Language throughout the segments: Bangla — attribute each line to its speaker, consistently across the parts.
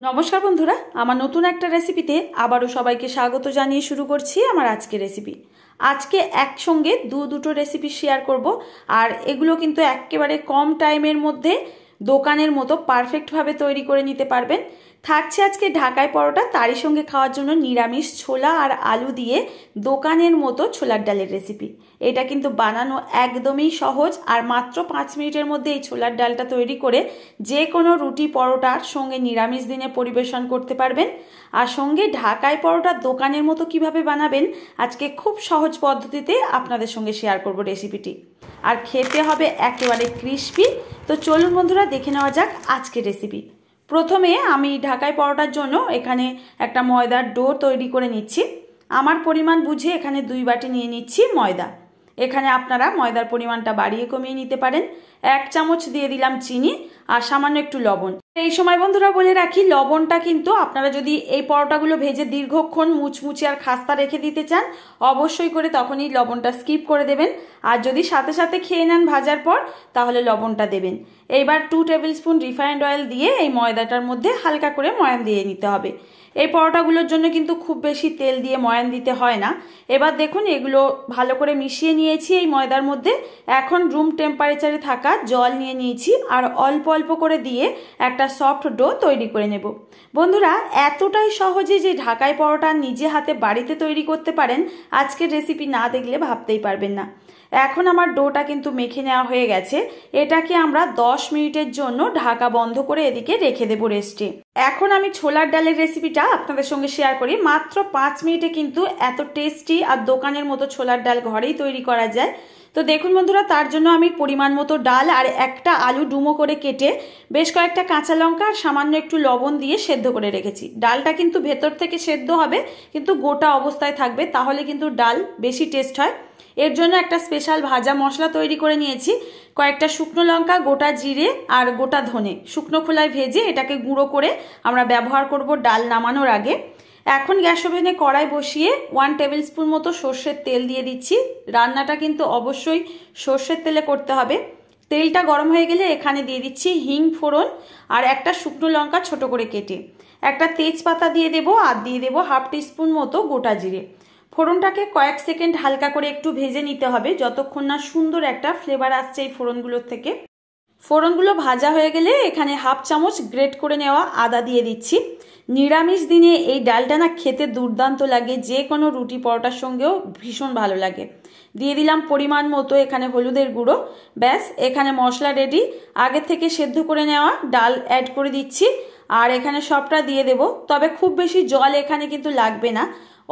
Speaker 1: নমস্কার বন্ধুরা, আমার নতুন একটা রেসিপিতে আবারও সবাইকে স্বাগত জানিয়ে শুরু করছি আমার আজকের রেসিপি। আজকে একসঙ্গে দুটো রেসিপি শেয়ার করব, আর এগুলো কিন্তু একেবারে কম টাইমের মধ্যে দোকানের মতো পারফেক্টভাবে তৈরি করে নিতে পারবেন। থাকছে আজকে ঢাকাই পরোটা, তারই সঙ্গে খাওয়ার জন্য নিরামিষ ছোলা আর আলু দিয়ে দোকানের মতো ছোলার ডালের রেসিপি। এটা কিন্তু বানানো একদমই সহজ, আর মাত্র 5 মিনিটের মধ্যে এই ছোলার ডালটা তৈরি করে যে কোনো রুটি পরোটার সঙ্গে নিরামিষ দিনে পরিবেশন করতে পারবেন। আর সঙ্গে ঢাকাই পরোটা দোকানের মতো কিভাবে বানাবেন আজকে খুব সহজ পদ্ধতিতে আপনাদের সঙ্গে শেয়ার করব রেসিপিটি, আর খেতে হবে একেবারে ক্রিস্পি। তো চলুন বন্ধুরা, দেখে নেওয়া যাক আজকের রেসিপি। প্রথমে আমি ঢাকাই পরোটার জন্য এখানে একটা ময়দার ডো তৈরি করে নিচ্ছি। আমার পরিমাণ বুঝে এখানে 2 বাটি নিয়ে নিচ্ছি ময়দা। এখানে আপনারা ময়দার পরিমাণটা বাড়িয়ে কমিয়ে নিতে পারেন। 1 চামচ দিয়ে দিলাম চিনি আর সামান্য একটু লবণ। এই সময় বন্ধুরা বলে রাখি, লবণটা কিন্তু আপনারা যদি এই পরোটাগুলো ভেজে দীর্ঘক্ষণ মুচমুচে আর খাস্তা রেখে দিতে চান, অবশ্যই করে তখনই লবণটা স্কিপ করে দেবেন। আর যদি সাথে সাথে খেয়ে নেন ভাজার পর, তাহলে লবণটা দেবেন। এইবার 2 টেবিল স্পুন রিফাইন্ড অয়েল দিয়ে এই ময়দাটার মধ্যে হালকা করে ময়ান দিয়ে নিতে হবে। এই পরোটাগুলোর জন্য কিন্তু খুব বেশি তেল দিয়ে ময়ান দিতে হয় না। এবার দেখুন, এগুলো ভালো করে মিশিয়ে নিয়েছি এই ময়দার মধ্যে। এখন রুম টেম্পারেচারে থাকা জল নিয়ে নিয়েছি, আর অল্প অল্প করে দিয়ে একটা সফট ডো তৈরি করে নেব। বন্ধুরা, এতটাই সহজে যে ঢাকাই পরোটা নিজে হাতে বাড়িতে তৈরি করতে পারেন, আজকের রেসিপি না দেখলে ভাবতেই পারবেন না। এখন আমার ডোটা কিন্তু মেখে নেওয়া হয়ে গেছে। এটাকে আমরা 10 মিনিটের জন্য ঢাকা বন্ধ করে এদিকে রেখে দেবো রেস্টে। এখন আমি ছোলার ডালের রেসিপিটা আপনাদের সঙ্গে শেয়ার করি। মাত্র 5 মিনিটে কিন্তু এত টেস্টি আর দোকানের মতো ছোলার ডাল ঘরেই তৈরি করা যায়। তো দেখুন বন্ধুরা, তার জন্য আমি পরিমাণ মতো ডাল আর একটা আলু ডুমো করে কেটে বেশ কয়েকটা কাঁচা লঙ্কা আর সামান্য একটু লবণ দিয়ে সেদ্ধ করে রেখেছি। ডালটা কিন্তু ভেতর থেকে সেদ্ধ হবে, কিন্তু গোটা অবস্থায় থাকবে, তাহলে কিন্তু ডাল বেশি টেস্ট হয়। এর জন্য একটা স্পেশাল ভাজা মশলা তৈরি করে নিয়েছি। কয়েকটা শুকনো লঙ্কা, গোটা জিরে আর গোটা ধনে শুকনো খোলায় ভেজে এটাকে গুঁড়ো করে আমরা ব্যবহার করব ডাল নামানোর আগে। এখন গ্যাস ওভেনে কড়াই বসিয়ে 1 টেবিল স্পুন মতো সর্ষের তেল দিয়ে দিচ্ছি। রান্নাটা কিন্তু অবশ্যই সর্ষের তেলে করতে হবে। তেলটা গরম হয়ে গেলে এখানে দিয়ে দিচ্ছি হিং ফোড়ন আর একটা শুকনো লঙ্কা ছোট করে কেটে। একটা তেজপাতা দিয়ে দেবো, আর দিয়ে দেবো 1/2 টিস্পুন মতো গোটা জিরে। ফোড়নটাকে কয়েক সেকেন্ড হালকা করে একটু ভেজে নিতে হবে, যতক্ষণ না সুন্দর একটা ফ্লেভার আসছে এই ফোড়নগুলোর থেকে। ফোড়নগুলো ভাজা হয়ে গেলে এখানে 1/2 চামচ গ্রেট করে নেওয়া আদা দিয়ে দিচ্ছি। নিরামিষ দিনে এই ডালটা না খেতে দুর্দান্ত লাগে, যে কোনো রুটি পরোটার সঙ্গেও ভীষণ ভালো লাগে। দিয়ে দিলাম পরিমাণ মতো এখানে হলুদের গুঁড়ো। ব্যাস, এখানে মশলা রেডি। আগে থেকে সেদ্ধ করে নেওয়া ডাল অ্যাড করে দিচ্ছি, আর এখানে সবটা দিয়ে দেব। তবে খুব বেশি জল এখানে কিন্তু লাগবে না,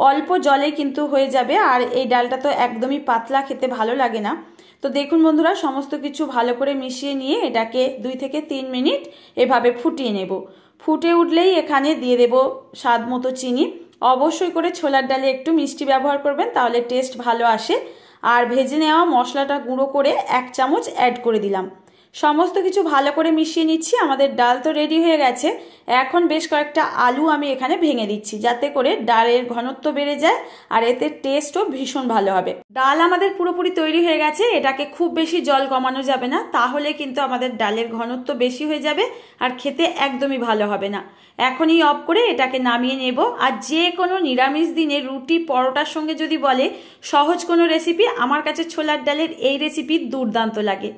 Speaker 1: অল্প জলে কিন্তু হয়ে যাবে। আর এই ডালটা তো একদমই পাতলা, খেতে ভালো লাগে না। তো দেখুন বন্ধুরা, সমস্ত কিছু ভালো করে মিশিয়ে নিয়ে এটাকে 2 থেকে 3 মিনিট এভাবে ফুটিয়ে নেব। ফুটে উঠলেই এখানে দিয়ে দেব স্বাদ মতো চিনি। অবশ্যই করে ছোলার ডালে একটু মিষ্টি ব্যবহার করবেন, তাহলে টেস্ট ভালো আসে। আর ভেজে নেওয়া মশলাটা গুঁড়ো করে 1 চামচ অ্যাড করে দিলাম। সমস্ত কিছু ভালো করে মিশিয়ে নিচ্ছি। আমাদের ডাল তো রেডি হয়ে গেছে। এখন বেশ কয়েকটা আলু আমি এখানে ভেঙে দিচ্ছি, যাতে করে ডালের ঘনত্ব বেড়ে যায় আর এতে টেস্টও ভীষণ ভালো হবে। ডাল আমাদের পুরোপুরি তৈরি হয়ে গেছে। এটাকে খুব বেশি জল কমানো যাবে না, তাহলে কিন্তু আমাদের ডালের ঘনত্ব বেশি হয়ে যাবে আর খেতে একদমই ভালো হবে না। এখনই অফ করে এটাকে নামিয়ে নেব। আর যে কোনো নিরামিষ দিনে রুটি পরোটার সঙ্গে যদি বলে সহজ কোনো রেসিপি, আমার কাছে ছোলার ডালের এই রেসিপি দুর্দান্ত লাগে।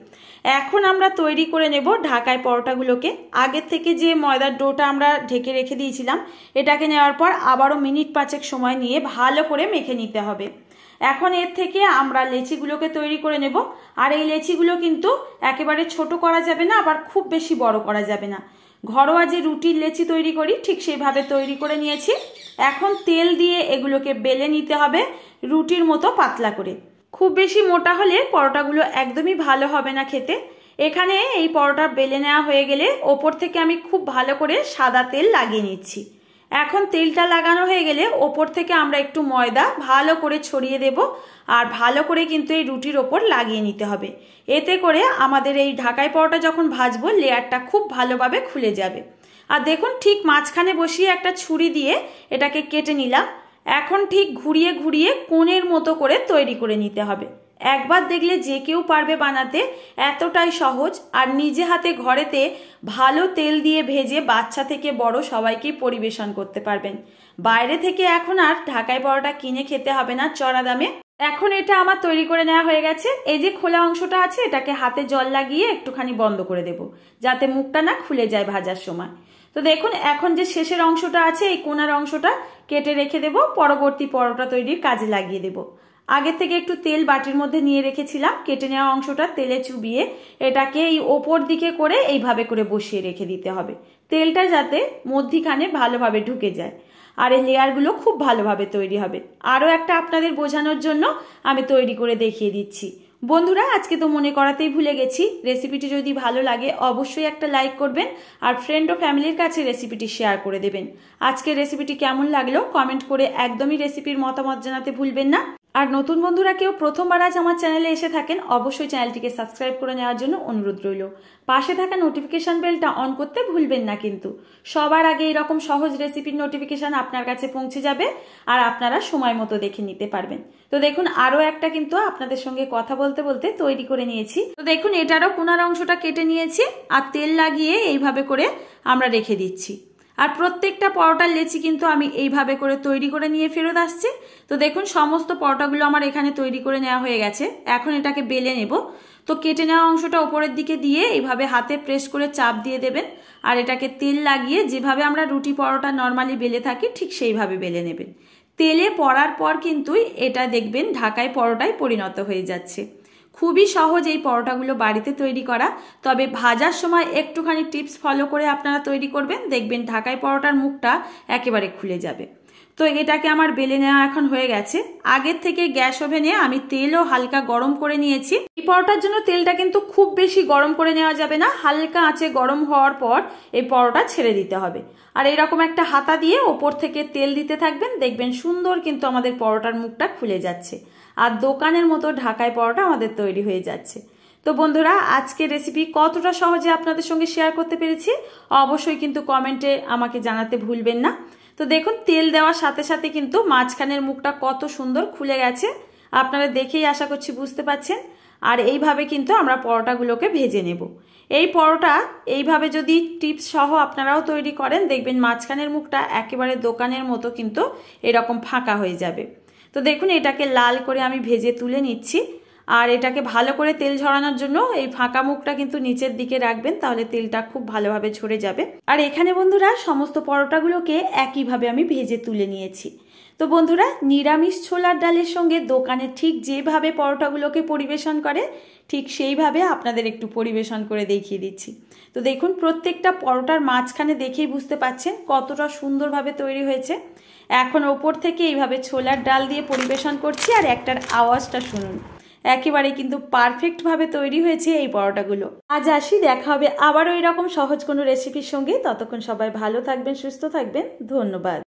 Speaker 1: এখন আমরা তৈরি করে নেব ঢাকাই পরোটাগুলোকে। আগের থেকে যে ময়দার ডোটা আমরা ঢেকে রেখে দিয়েছিলাম, এটাকে নেওয়ার পর আবারও মিনিট 5 সময় নিয়ে ভালো করে মেখে নিতে হবে। এখন এর থেকে আমরা লেচিগুলোকে তৈরি করে নেব। আর এই লেচিগুলো কিন্তু একেবারে ছোট করা যাবে না, আবার খুব বেশি বড় করা যাবে না। ঘরোয়া যে রুটির লেচি তৈরি করি ঠিক সেইভাবে তৈরি করে নিয়েছি। এখন তেল দিয়ে এগুলোকে বেলে নিতে হবে রুটির মতো পাতলা করে। খুব বেশি মোটা হলে পরোটাগুলো একদমই ভালো হবে না খেতে। এখানে এই পরোটা বেলে নেওয়া হয়ে গেলে ওপর থেকে আমি খুব ভালো করে সাদা তেল লাগিয়ে নিচ্ছি। এখন তেলটা লাগানো হয়ে গেলে ওপর থেকে আমরা একটু ময়দা ভালো করে ছড়িয়ে দেব, আর ভালো করে কিন্তু এই রুটির ওপর লাগিয়ে নিতে হবে। এতে করে আমাদের এই ঢাকাই পরোটা যখন ভাজবো, লেয়ারটা খুব ভালোভাবে খুলে যাবে। আর দেখুন, ঠিক মাঝখানে বসিয়ে একটা ছুরি দিয়ে এটাকে কেটে নিলাম। এখন ঠিক ঘুরিয়ে ঘুরিয়ে কোণের মতো করে তৈরি করে নিতে হবে। একবার দেখলে যে কেউ পারবে বানাতে, এতটাই সহজ। আর নিজে হাতে ঘরেতে ভালো তেল দিয়ে ভেজে বাচ্চা থেকে বড় সবাইকেই পরিবেশন করতে পারবেন। বাইরে থেকে এখন আর ঢাকাই পরোটা কিনে খেতে হবে না চড়া দামে। এখন এটা আমার তৈরি করে নেওয়া হয়ে গেছে। এই যে খোলা অংশটা আছে, এটাকে হাতে জল লাগিয়ে একটুখানি বন্ধ করে দেব, যাতে মুখটা না খুলে যায় ভাজার সময়। তো দেখুন, এখন যে শেষের অংশটা আছে, এই কোনার অংশটা কেটে রেখে দেব, পরবর্তী পরোটা তৈরির কাজে লাগিয়ে দেব। আগে থেকে একটু তেল বাটির মধ্যে নিয়ে রেখেছিলাম, কেটে নেওয়া অংশটা তেলে চুবিয়ে এটাকে এই ওপর দিকে করে এইভাবে করে বসিয়ে রেখে দিতে হবে, তেলটা যাতে মধ্যিখানে ভালোভাবে ঢুকে যায় আর এই লেয়ারগুলো খুব ভালোভাবে তৈরি হবে। আরও একটা আপনাদের বোঝানোর জন্য আমি তৈরি করে দেখিয়ে দিচ্ছি। বন্ধুরা, আজকে তো মনে করাতেই ভুলে গেছি, রেসিপিটি যদি ভালো লাগে অবশ্যই একটা লাইক করবেন আর ফ্রেন্ড ও ফ্যামিলির কাছে রেসিপিটি শেয়ার করে দেবেন। আজকের রেসিপিটি কেমন লাগলো কমেন্ট করে একদমই রেসিপির মতামত জানাতে ভুলবেন না। আর নতুন বন্ধুরা কেউ প্রথমবার আজ আমার চ্যানেলে এসে থাকেন, অবশ্যই চ্যানেলটিকে সাবস্ক্রাইব করে নেওয়ার জন্য অনুরোধ রইল। পাশে থাকা নোটিফিকেশন বেলটা অন করতে ভুলবেন না কিন্তু। সবার আগে এরকম সহজ রেসিপির নোটিফিকেশন আপনার কাছে পৌঁছে যাবে আর আপনারা সময় মতো দেখে নিতে পারবেন। তো দেখুন, আরও একটা কিন্তু আপনাদের সঙ্গে কথা বলতে বলতে তৈরি করে নিয়েছি। তো দেখুন, এটারও কোনার অংশটা কেটে নিয়েছি আর তেল লাগিয়ে এইভাবে করে আমরা রেখে দিচ্ছি। আর প্রত্যেকটা পরোটার লেচি কিন্তু আমি এইভাবে করে তৈরি করে নিয়ে ফেরত আসছি। তো দেখুন, সমস্ত পরোটাগুলো আমার এখানে তৈরি করে নেওয়া হয়ে গেছে। এখন এটাকে বেলে নেব। তো কেটে নেওয়া অংশটা উপরের দিকে দিয়ে এইভাবে হাতে প্রেস করে চাপ দিয়ে দেবেন আর এটাকে তেল লাগিয়ে যেভাবে আমরা রুটি পরোটা নর্মালি বেলে থাকি ঠিক সেইভাবে বেলে নেবেন। তেলে পড়ার পর কিন্তু এটা দেখবেন ঢাকাই পরোটায় পরিণত হয়ে যাচ্ছে। খুবই সহজ এই পরোটাগুলো বাড়িতে তৈরি করা, তবে ভাজার সময় একটুখানি টিপস ফলো করে আপনারা তৈরি করবেন, দেখবেন ঢাকাই পরোটার মুখটা একেবারে খুলে যাবে। তো এটাকে আমার বেলে নেওয়া এখন হয়ে গেছে। আগের থেকে গ্যাস ওভেনে আমি তেলও হালকা গরম করে নিয়েছি। এই পরোটার জন্য তেলটা কিন্তু খুব বেশি গরম করে নেওয়া যাবে না, হালকা আঁচে গরম হওয়ার পর এই পরোটা ছেড়ে দিতে হবে। আর এরকম একটা হাতা দিয়ে ওপর থেকে তেল দিতে থাকবেন, দেখবেন সুন্দর কিন্তু আমাদের পরোটার মুখটা খুলে যাচ্ছে আর দোকানের মতো ঢাকাই পরোটা আমাদের তৈরি হয়ে যাচ্ছে। তো বন্ধুরা, আজকের রেসিপি কতটা সহজে আপনাদের সঙ্গে শেয়ার করতে পেরেছি অবশ্যই কিন্তু কমেন্টে আমাকে জানাতে ভুলবেন না। তো দেখুন, তেল দেওয়ার সাথে সাথে কিন্তু মাঝখানের মুখটা কত সুন্দর খুলে গেছে, আপনারা দেখেই আশা করছি বুঝতে পারছেন। আর এইভাবে কিন্তু আমরা পরোটাগুলোকে ভেজে নেব। এই পরোটা এইভাবে যদি টিপস সহ আপনারাও তৈরি করেন, দেখবেন মাঝখানের মুখটা একেবারে দোকানের মতো কিন্তু এরকম ফাঁকা হয়ে যাবে। তো দেখুন, এটাকে লাল করে আমি ভেজে তুলে নিচ্ছি। আর এটাকে ভালো করে তেল ঝরানোর জন্য এই ফাঁকা মুখটা কিন্তু নিচের দিকে রাখবেন, তাহলে তেলটা খুব ভালোভাবে ঝরে যাবে। আর এখানে বন্ধুরা সমস্ত পরোটাগুলোকে একইভাবে আমি ভেজে তুলে নিয়েছি। তো বন্ধুরা, নিরামিষ ছোলার ডালের সঙ্গে দোকানে ঠিক যেভাবে পরোটাগুলোকে পরিবেশন করে ঠিক সেইভাবে আপনাদের একটু পরিবেশন করে দেখিয়ে দিচ্ছি। তো দেখুন, প্রত্যেকটা পরোটার মাঝখানে দেখেই বুঝতে পাচ্ছেন কতটা সুন্দরভাবে তৈরি হয়েছে। এখন ওপর থেকে এইভাবে ছোলার ডাল দিয়ে পরিবেশন করছি আর একটার আওয়াজটা শুনুন, একেবারে কিন্তু পারফেক্টভাবে তৈরি হয়েছে এই পরোটাগুলো। আজ আসি, দেখা হবে আবারও এরকম সহজ কোনো রেসিপির সঙ্গে। ততক্ষণ সবাই ভালো থাকবেন, সুস্থ থাকবেন, ধন্যবাদ।